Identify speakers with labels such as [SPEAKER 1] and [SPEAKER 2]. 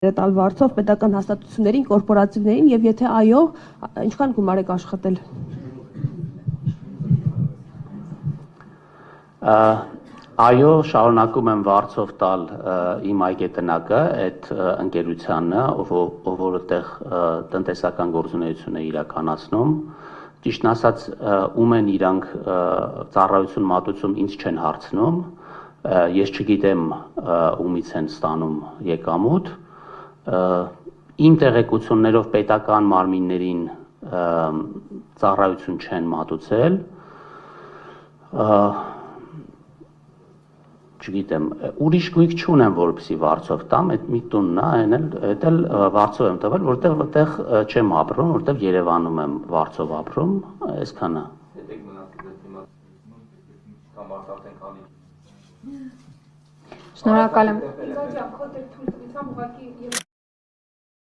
[SPEAKER 1] տալ վարձով պետական հաստատություններին, կորպորատիվներին եւ եթե այո, ինչքան գումար եք աշխատել։
[SPEAKER 2] Այո, շարունակում եմ վարձով տալ իմ այգետնակը այդ ընկերությանը, ով որտեղ տնտեսական գործունեություն է իրականացնում։ Ճիշտն ասած, ում են իրանք ծառայություն մատուցում, ինձ չեն հարցնում։ Ես չգիտեմ ումից են ստանում եկամուտ։ Իմ տեղեկություններով պետական մարմիններին ծառայություն չեն մատուցել։ Չգիտեմ, ուրիշ գույք չունեմ, որպեսզի վարձով տամ, այդ մի տունն է, այդ էլ վարձով եմ տվել, որտեղ չեմ ապրում, որտեղ Երևանում եմ վարձով ապրում, այսքանը։
[SPEAKER 3] Շնորհակալ եմ։
[SPEAKER 4] Ինձ աջամ, քո դեպքում ուղղակի